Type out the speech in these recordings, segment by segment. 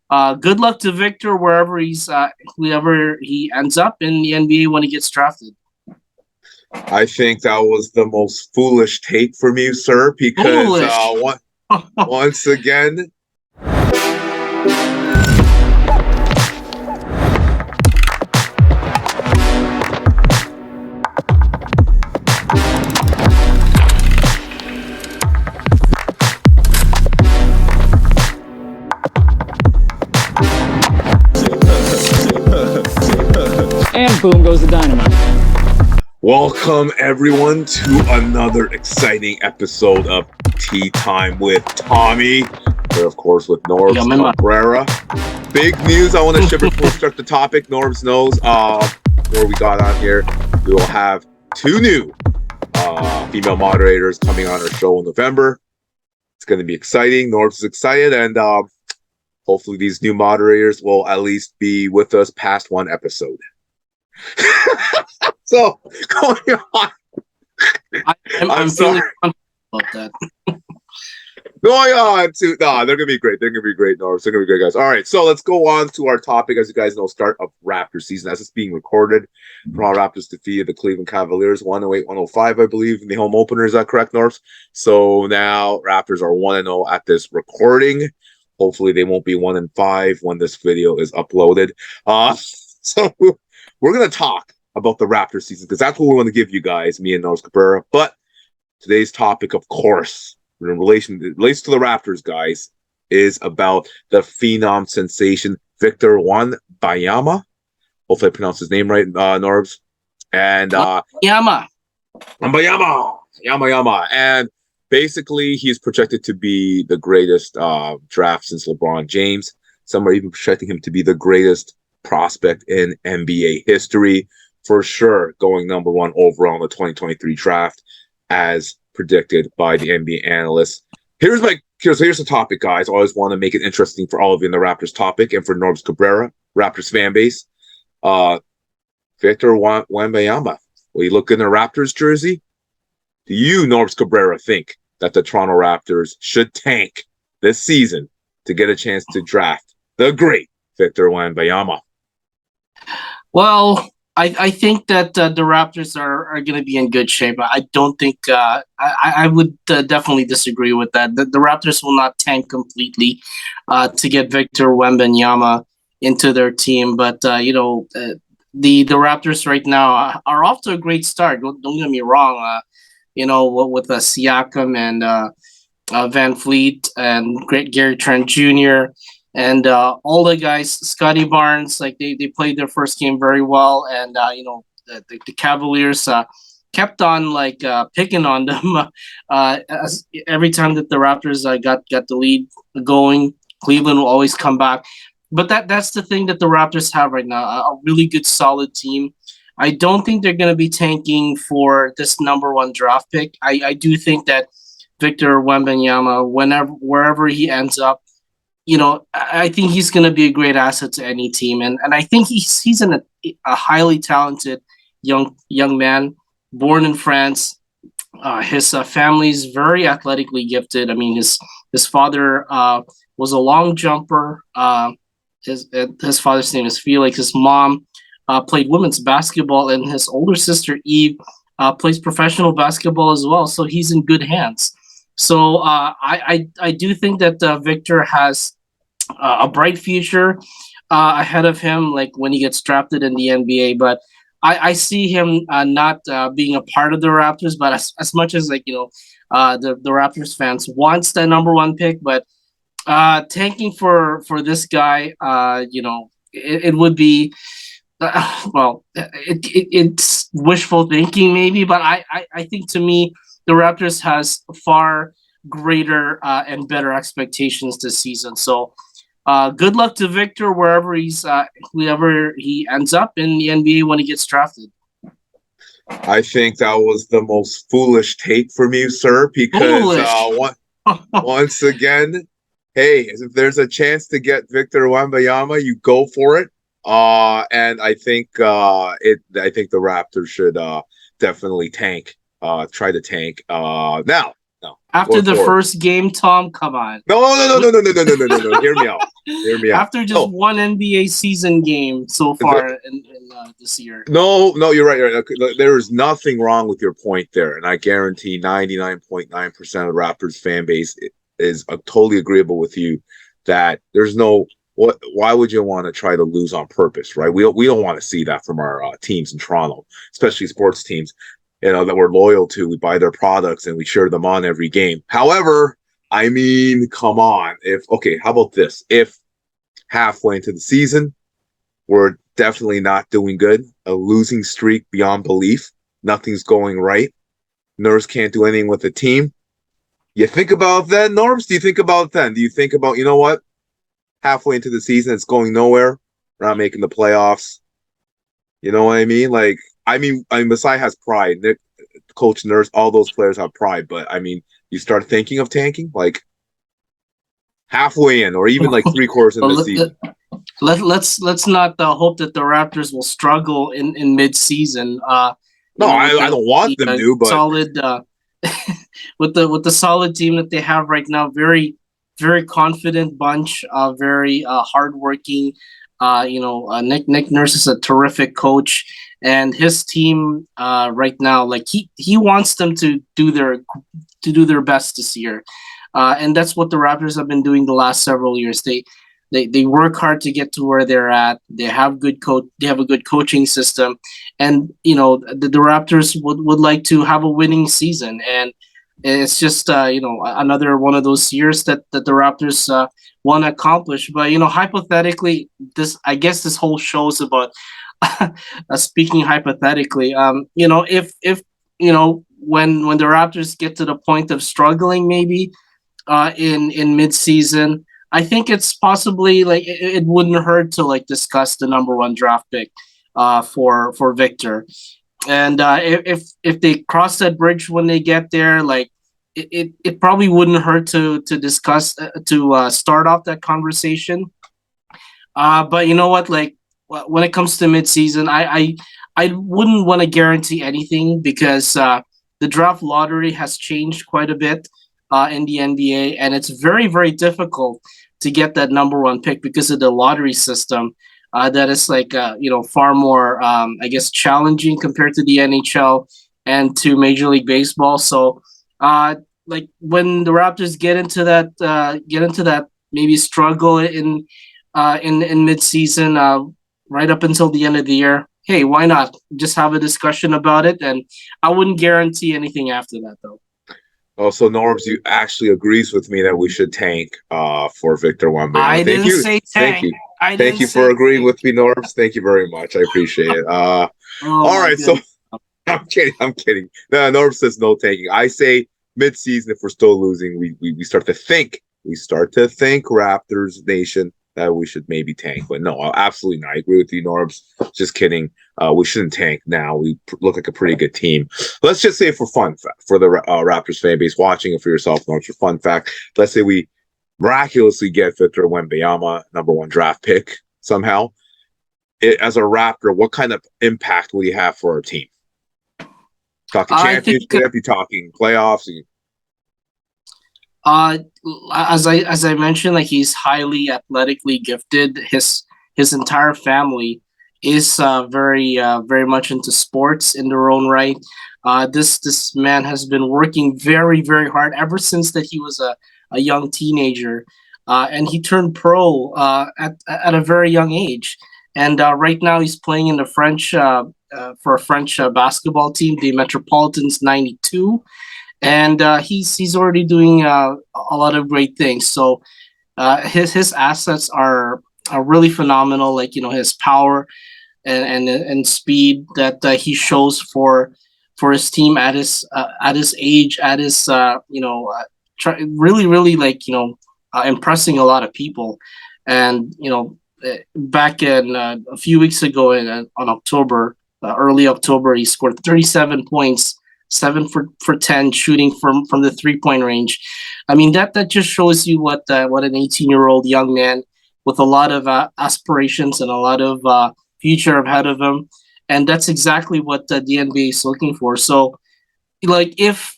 Good luck to Victor wherever he ends up in the NBA when he gets drafted. I think that was the most foolish take from you, sir, because Foolish. once again, And boom goes the dynamite. welcome everyone to another exciting episode of Tea Time with Tommy. We're, of course, with Norbz, Cabrera. Big news I want to share before we start the topic. Norbz knows before we got on here, we will have two new female moderators coming on our show in November. It's going to be exciting. Norbz is excited, and hopefully these new moderators will at least be with us past one episode. So, going on. I'm feeling about that. Going on to they're gonna be great. They're gonna be great, Norbz. They're gonna be great, guys. All right, so let's go on to our topic. As you guys know, start of Raptors season as it's being recorded. Toronto Raptors defeated the Cleveland Cavaliers 108-105, I believe, in the home opener. Is that correct, Norbz? So now Raptors are 1-0 at this recording. Hopefully, they won't be 1-5 when this video is uploaded. So we're gonna talk about the Raptors season because that's what we want to give you guys, me and Norbz Cabrera. But today's topic, of course, in relation to the Raptors, guys, is about the phenom sensation Victor Wembanyama. Hopefully, I pronounced his name right, Norbz. And Yama. Yama. And basically, he's projected to be the greatest draft since LeBron James. Some are even projecting him to be the greatest prospect in NBA history. For sure, going number one overall in the 2023 draft, as predicted by the NBA analysts. Here's the topic, guys. I always want to make it interesting for all of you in the Raptors topic and for Norbz Cabrera, Raptors fan base. Victor Wembanyama. Will he look in a Raptors jersey? Do you, Norbz Cabrera, think that the Toronto Raptors should tank this season to get a chance to draft the great Victor Wembanyama? Well, I think that the Raptors are going to be in good shape. I don't think I would definitely disagree with that. The Raptors will not tank completely to get Victor Wembanyama into their team. But the Raptors right now are off to a great start. Don't get me wrong. With Siakam and Van Fleet and great Gary Trent Jr. And all the guys, Scotty Barnes, like they played their first game very well, and the Cavaliers kept on picking on them every time that the Raptors got the lead going. Cleveland will always come back, but that's the thing that the Raptors have right now, a really good, solid team. I don't think they're going to be tanking for this number one draft pick. I do think that Victor Wembanyama, wherever he ends up, I think he's going to be a great asset to any team, and I think he's a highly talented young man, born in France. His family's very athletically gifted. I mean, his father was a long jumper. His father's name is Felix. His mom played women's basketball, and his older sister Eve plays professional basketball as well. So he's in good hands. So I do think that Victor has a bright future ahead of him, like when he gets drafted in the NBA. But I see him not being a part of the Raptors. But as much as the Raptors fans wants that number one pick, but tanking for this guy, it would be. It's wishful thinking maybe, but I think to me the Raptors has far greater and better expectations this season. So good luck to Victor wherever he ends up in the NBA when he gets drafted. I think that was the most foolish take from you, sir, because once again, hey, if there's a chance to get Victor Wembanyama, you go for it. And I think I think the Raptors should definitely tank, try to tank. Now, After or the 4? first game, Tom, come on. No. Hear me out. Hear me out. After just one NBA season game so far in this year. No, you're right. You're right. Okay, there is nothing wrong with your point there, and I guarantee 99.9% of Raptors fan base is totally agreeable with you that there's no what. Why would you want to try to lose on purpose, right? We don't want to see that from our teams in Toronto, especially sports teams, that we're loyal to. We buy their products and we cheer them on every game. However, I mean, come on. How about this? If halfway into the season, we're definitely not doing good. A losing streak beyond belief. Nothing's going right. Norbz can't do anything with the team. You think about that, Norbz? Do you think about then? Do you think about, you know what? Halfway into the season, it's going nowhere. We're not making the playoffs. You know what I mean? Masai has pride. Nick, Coach Norbz, all those players have pride. But, you start thinking of tanking, halfway in or even 3/4 in the season. Let's not hope that the Raptors will struggle in mid-season. I don't want them to, but solid with the solid team that they have right now. Very very confident bunch. Very hardworking. Nick Nurse is a terrific coach, and his team right now, he wants them to do their best this year. And that's what the Raptors have been doing the last several years. They work hard to get to where they're at. They have They have a good coaching system, and the Raptors would like to have a winning season. And it's just another one of those years that the Raptors want to accomplish. But hypothetically, this whole show is about speaking hypothetically. If when the Raptors get to the point of struggling, maybe in mid-season, I think it's possibly it wouldn't hurt to discuss the number one draft pick for Victor. And if they cross that bridge when they get there, it probably wouldn't hurt to discuss to start off that conversation. But you know what, when it comes to mid-season, I wouldn't want to guarantee anything because the draft lottery has changed quite a bit in the NBA, and it's very, very difficult to get that number one pick because of the lottery system. That is far more, challenging compared to the NHL and to Major League Baseball. So, when the Raptors get into that maybe struggle in mid-season, right up until the end of the year, hey, why not just have a discussion about it? And I wouldn't guarantee anything after that, though. Oh, so Norbz, you actually agrees with me that we should tank for Victor Wembanyama. I didn't say tank. Thank you for agreeing with me, Norbz. Thank you very much. I appreciate it. All right, so I'm kidding. No, Norbz says no tanking. I say mid-season, if we're still losing, we start to think. We start to think, Raptors Nation, that we should maybe tank. But no, absolutely not. I agree with you, Norbz. Just kidding. We shouldn't tank now. We look like a pretty good team. Let's just say for fun, for the Raptors fan base, watching it for yourself, Norbz, for fun fact, let's say we miraculously get Victor Wembanyama, number one draft pick, somehow. As a Raptor, what kind of impact will he have for our team? Talking championship, you talking playoffs? As I mentioned, he's highly athletically gifted. His entire family is very much into sports in their own right. This man has been working very, very hard ever since that he was a young teenager, and he turned pro at a very young age. And right now he's playing in the French for a French basketball team, the Metropolitans 92. And he's already doing a lot of great things. So his assets are really phenomenal. His power and speed that he shows for his team at his age, at his really impressing a lot of people. And back in a few weeks ago on October, early October, he scored 37 points. 7 for 10 shooting from the 3-point range. I mean, that just shows you what an 18-year-old young man with a lot of aspirations and a lot of future ahead of him, and that's exactly what the NBA is looking for. So, if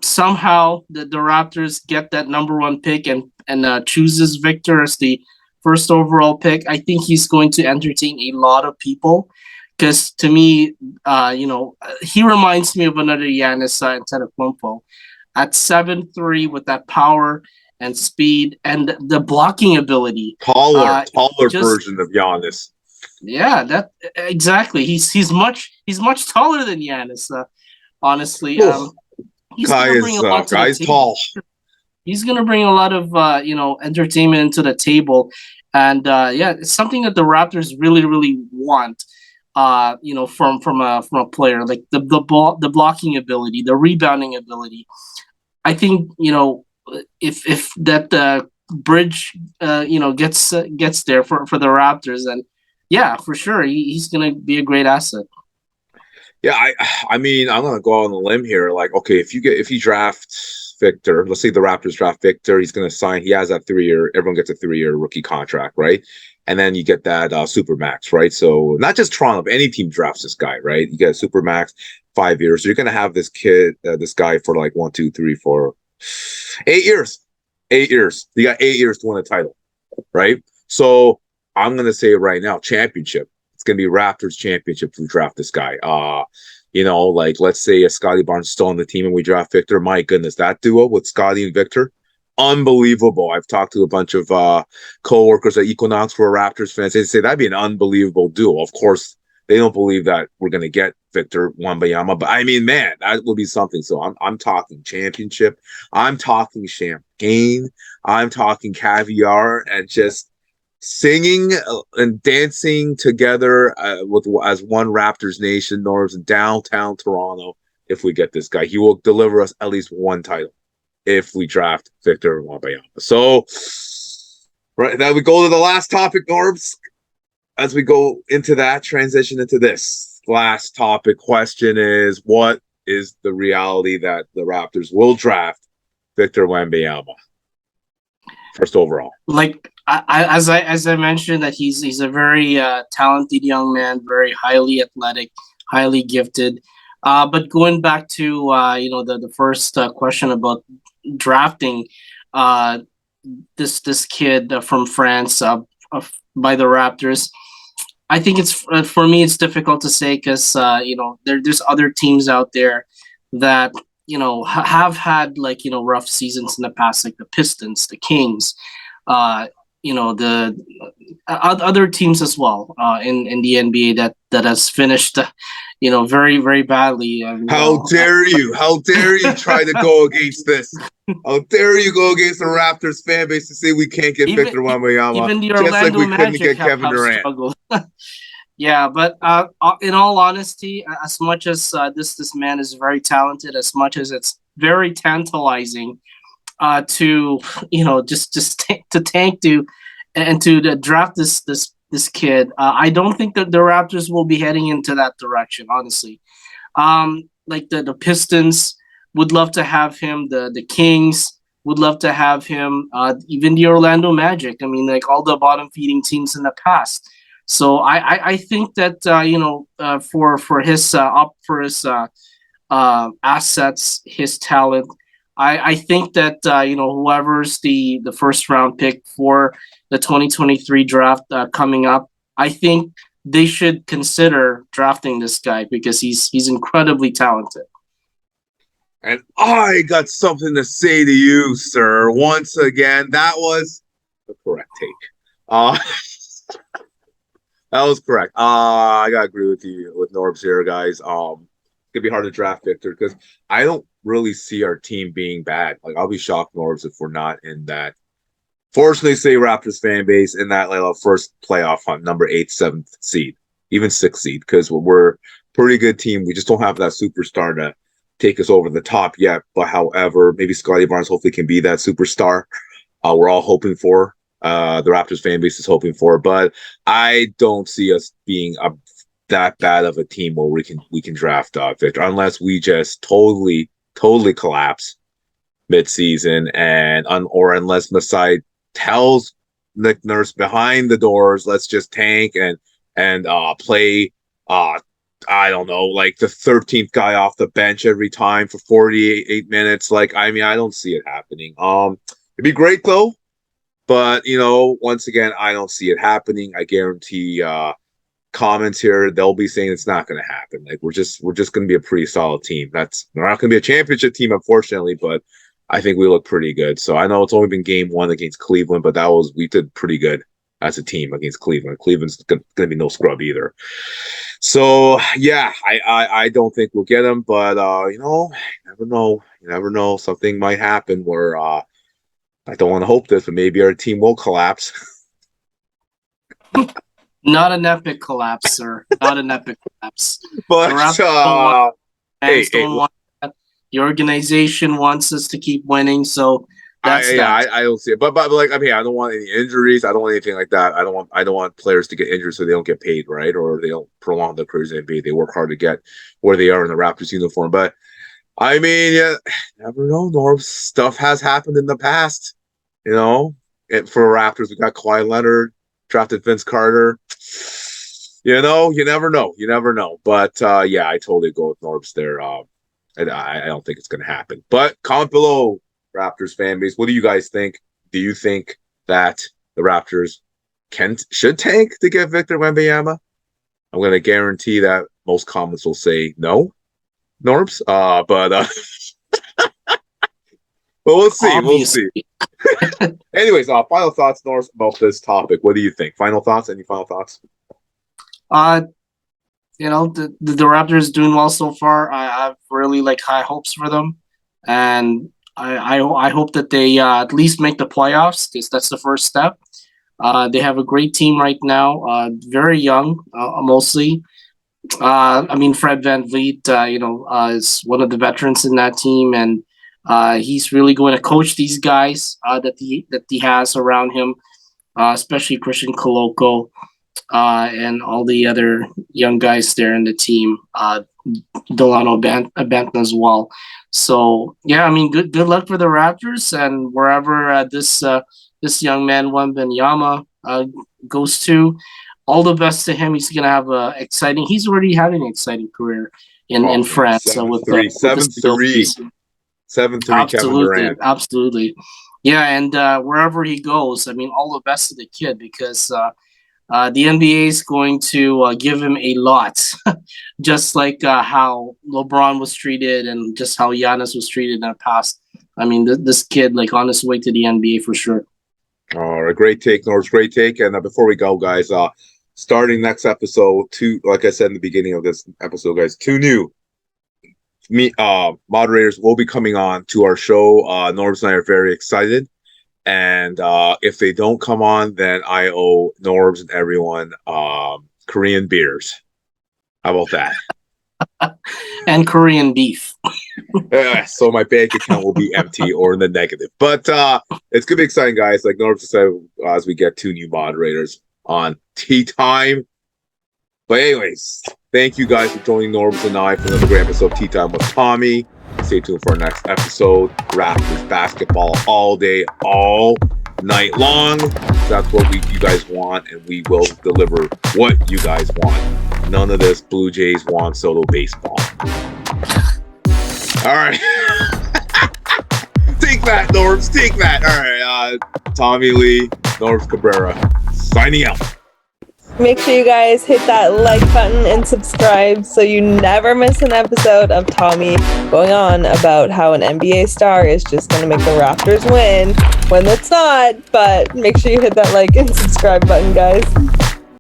somehow the Raptors get that number one pick and chooses Victor as the first overall pick, I think he's going to entertain a lot of people. Because to me, he reminds me of another Giannis Antetokounmpo at 7'3" with that power and speed and the blocking ability. Taller Just version of Giannis. yeah, that exactly. He's much taller than Giannis. Honestly, Oof. he's gonna bring a lot to the Guy's table. tall. He's gonna bring a lot of entertainment into the table, and yeah, it's something that the Raptors really really want. From a player like the blocking ability, the rebounding ability. I think if that bridge gets there for the Raptors, then yeah, for sure he's gonna be a great asset. Yeah, I mean, I'm gonna go on a limb here. Like, okay, if you draft Victor, let's say the Raptors draft Victor, he's gonna sign. He has that 3 year. Everyone gets a 3 year rookie contract, right? And then you get that super max, right? So not just Toronto, but any team drafts this guy, right? You get a super max, 5 years. So you're gonna have this this guy for like 1, 2, 3, 4, 8 years. 8 years. You got 8 years to win a title, right? So I'm gonna say right now, championship. It's gonna be Raptors championship if we draft this guy. Like let's say a Scotty Barnes still on the team and we draft Victor. My goodness, that duo with Scotty and Victor, unbelievable. I've talked to a bunch of co-workers at Equinox who are Raptors fans. They say that'd be an unbelievable duo. Of course, they don't believe that we're gonna get Victor Wembanyama, but I mean, man, that would be something. So I'm talking championship. I'm talking champagne. I'm talking caviar and just singing and dancing together with as one Raptors nation, Norbz, in downtown Toronto. If we get this guy, he will deliver us at least one title if we draft Victor Wembanyama. So, right now we go to the last topic, Norbz. As we go into that transition into this last topic, question is: what is the reality that the Raptors will draft Victor Wembanyama first overall? Like as I mentioned that he's a very talented young man, very highly athletic, highly gifted. But going back to the first question about drafting uh, this kid from France by the Raptors, I think it's for me it's difficult to say because there's other teams out there that have had like rough seasons in the past, like the Pistons, the Kings, uh, the other teams as well in the NBA that has finished very very badly. How dare you? How dare you try to go against this? How dare you go against the Raptors fan base to say we can't get Victor Wembanyama, even the just like Orlando we couldn't Magic get have, Kevin have Durant? struggled. Yeah, but in all honesty, as much as this man is very talented, as much as it's very tantalizing to to tank to and to draft this kid, I don't think that the Raptors will be heading into that direction. Honestly, like the Pistons would love to have him. The Kings would love to have him. Even the Orlando Magic. I mean, like all the bottom feeding teams in the past. So I think that for his assets, his talent, I think that whoever's the first round pick for the 2023 draft coming up, I think they should consider drafting this guy because he's incredibly talented. And I got something to say to you, sir. Once again, that was the correct take. Uh, that was correct. I gotta agree with you with Norbs here, guys. It's gonna be hard to draft Victor because I don't really see our team being bad. Like I'll be shocked, Norbs, if we're not in that. Fortunately, say Raptors fan base in that like first playoff hunt, number 8, 7th seed, even 6th seed, because we're a pretty good team. We just don't have that superstar to take us over the top yet. But however, maybe Scotty Barnes hopefully can be that superstar we're all hoping for. The Raptors fan base is hoping for, but I don't see us being that bad of a team where we can draft Victor unless we just totally collapse mid-season or unless Masai tells Nick Nurse behind the doors, let's just tank and play I don't know, like the 13th guy off the bench every time for 48 minutes. Like, I mean, I don't see it happening. It'd be great though, but once again, I don't see it happening. I guarantee comments here, they'll be saying it's not going to happen. Like, we're just going to be a pretty solid team. We're not going to be a championship team, unfortunately, but I think we look pretty good. So I know it's only been game 1 against Cleveland, but we did pretty good as a team against Cleveland. Cleveland's going to be no scrub either. So yeah, I don't think we'll get him, but you never know. You never know. Something might happen where I don't want to hope this, but maybe our team will collapse. Not an epic collapse, sir. Not an epic collapse. But fans don't want that. The organization wants us to keep winning, so that's I don't see it. But like, I mean, I don't want any injuries. I don't want anything like that. I don't want players to get injured so they don't get paid, right? Or they don't prolong their careers in the NBA. They work hard to get where they are in the Raptors uniform. But I mean, yeah, never know, Norbz. Stuff has happened in the past. For Raptors, we got Kawhi Leonard, drafted Vince Carter. You never know. You never know. But yeah, I totally go with Norbz there. I don't think it's going to happen. But comment below, Raptors fan base. What do you guys think? Do you think that the Raptors should tank to get Victor Wembanyama? I'm going to guarantee that most comments will say no, Norbz. But we'll see. Obviously. We'll see. Anyways, final thoughts, Norbz, about this topic. What do you think? Final thoughts? Any final thoughts? The Raptors doing well so far. I have really high hopes for them, and I hope that they at least make the playoffs, because that's the first step. They have a great team right now, very young, mostly. I mean, Fred VanVleet, is one of the veterans in that team, and he's really going to coach these guys that he has around him, especially Christian Koloko. And all the other young guys there in the team, Delano Banton as well. So yeah, I mean, good luck for the Raptors, and wherever this young man Wembanyama goes to, all the best to him. He's gonna have he's already having an exciting career in France. 7-3 Kevin Durant. Absolutely. Yeah, and wherever he goes, I mean, all the best to the kid, because the NBA is going to give him a lot, just like how LeBron was treated and just how Giannis was treated in the past. I mean, this kid, on his way to the NBA for sure. All right, great take, Norbz, great take. And before we go, guys, starting next episode, like I said in the beginning of this episode, guys, 2 new moderators will be coming on to our show. Norbz and I are very excited. And if they don't come on, then I owe Norbz and everyone Korean beers. How about that? And Korean beef. So my bank account will be empty or in the negative. But it's going to be exciting, guys. Like Norbz said, as we get 2 new moderators on Tea Time. But anyways, thank you guys for joining Norbz and I for another great episode of Tea Time with Tommy. Stay tuned for our next episode. Raptors basketball all day, all night long. That's what you guys want, and we will deliver what you guys want. None of this Blue Jays Juan Soto baseball. All right. Take that, Norbz. Take that. All right. Tommy Lee, Norbz Cabrera, signing out. Make sure you guys hit that like button and subscribe so you never miss an episode of Tommy going on about how an NBA star is just going to make the Raptors win when it's not. But make sure you hit that like and subscribe button, guys.